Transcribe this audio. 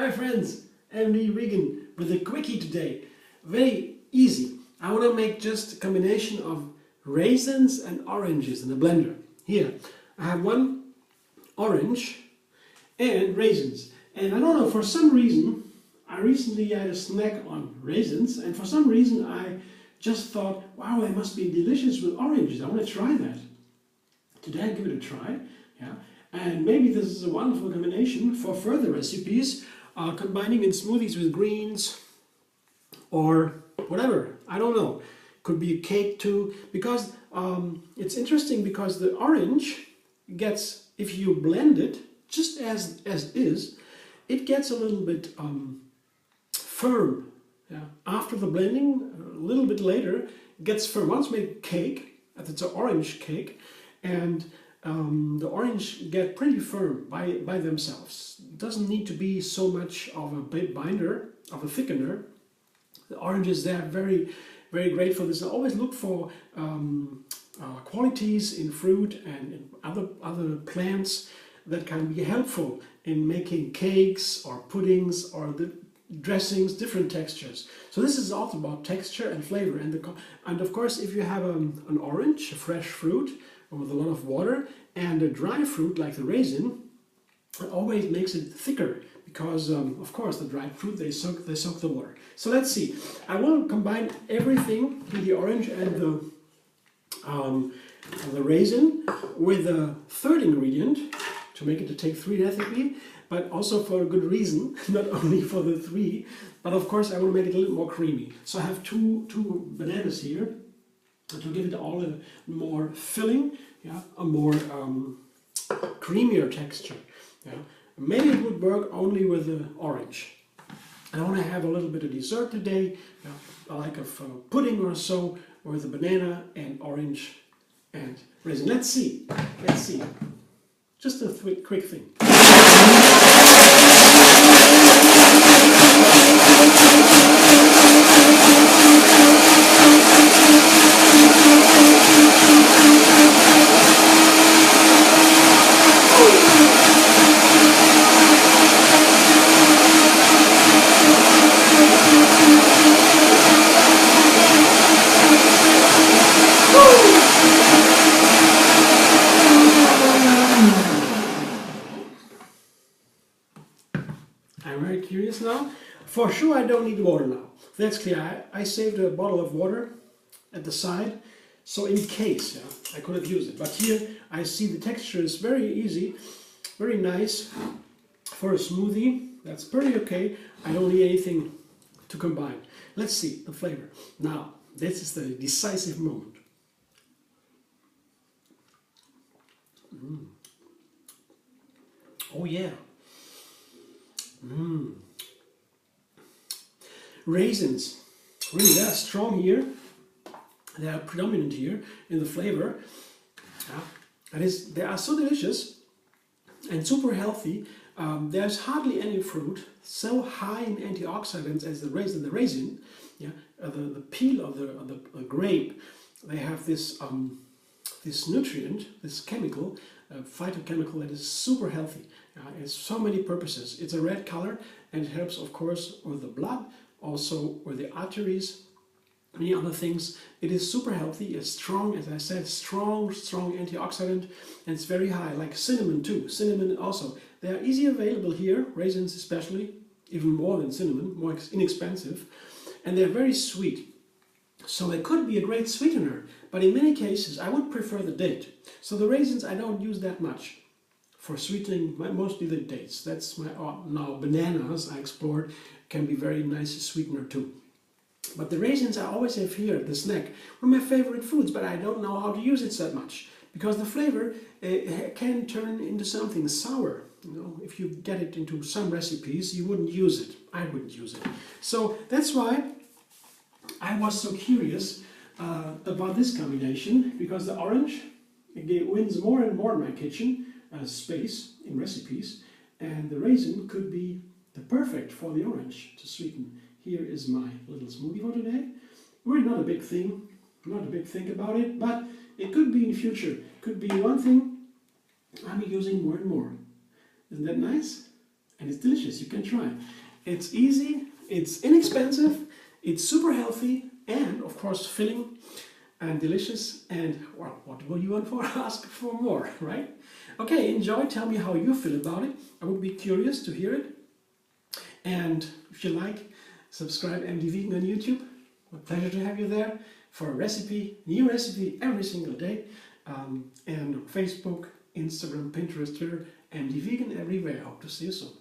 Hi friends, MD Regan with a quickie today. Very easy. I want to make just a combination of raisins and oranges in a blender. Here, I have one orange and raisins. And I don't know, for some reason, I recently had a snack on raisins, and for some reason I just thought, wow, they must be delicious with oranges. I want to try that. Today I give it a try. Yeah. And maybe this is a wonderful combination for further recipes, combining in smoothies with greens or whatever. I don't know. Could be a cake too, because it's interesting because the orange gets, if you blend it just as is, it gets a little bit firm. Yeah. After the blending, a little bit later, it gets firm. Once made cake, it's an orange cake, and the orange get pretty firm by themselves. It doesn't need to be so much of a binder, of a thickener. The oranges, they are very, very great for this. I always look for qualities in fruit and in other plants that can be helpful in making cakes or puddings or the dressings, different textures. So this is also about texture and flavor. And of course, if you have an orange, a fresh fruit, with a lot of water, and a dry fruit like the raisin, it always makes it thicker because of course the dried fruit, they soak the water. So let's see. I will combine everything with the orange and the raisin with a third ingredient to make it a take 3 recipe, but also for a good reason, not only for the 3, but of course I will make it a little more creamy. So I have two bananas here, to give it all a more filling, yeah, a more creamier texture. Yeah. Maybe it would work only with the orange. I want to have a little bit of dessert today, like a pudding or so, with a banana and orange and raisin. Let's see. Just a quick thing. I'm very curious now. For sure I don't need water now. That's clear. I saved a bottle of water at the side, so in case, I could have used it. But here I see the texture is very easy, very nice for a smoothie. That's pretty okay. I don't need anything to combine. Let's see the flavor. Now, this is the decisive moment. Oh yeah. Raisins, really, they are strong here. They are predominant here in the flavor. They are so delicious and super healthy. There's hardly any fruit so high in antioxidants as the raisin. The raisin, the peel of the grape, they have this this nutrient, this chemical, phytochemical that is super healthy. It's so many purposes. It's a red color and it helps, of course, with the blood, also with the arteries, many other things. It is super healthy. It's strong, as I said, strong antioxidant, and it's very high, like cinnamon too. Cinnamon also. They are easily available here, raisins especially, even more than cinnamon, more inexpensive, and they're very sweet. So they could be a great sweetener, but in many cases I would prefer the date. So the raisins I don't use that much for sweetening, mostly the dates. That's my now bananas I explored can be very nice sweetener too. But the raisins I always have here at the snack, one of my favorite foods, but I don't know how to use it that much because the flavor can turn into something sour. If you get it into some recipes, you wouldn't use it. I wouldn't use it. So that's why I was so curious about this combination, because the orange wins more and more in my kitchen space in recipes, and the raisin could be the perfect for the orange to sweeten. Here is my little smoothie for today. Really not a big thing, not a big thing about it, but it could be in the future. Could be one thing I'll be using more and more. Isn't that nice? and it's delicious. You can try. It's easy, it's inexpensive, it's super healthy, and of course filling and delicious. And well, what will you want for? Ask for more, right? Okay, enjoy. Tell me how you feel about it. I would be curious to hear it. And if you like, subscribe MD Vegan on YouTube. A pleasure to have you there for a recipe, new recipe every single day. And Facebook, Instagram, Pinterest, Twitter, MD Vegan everywhere. Hope to see you soon.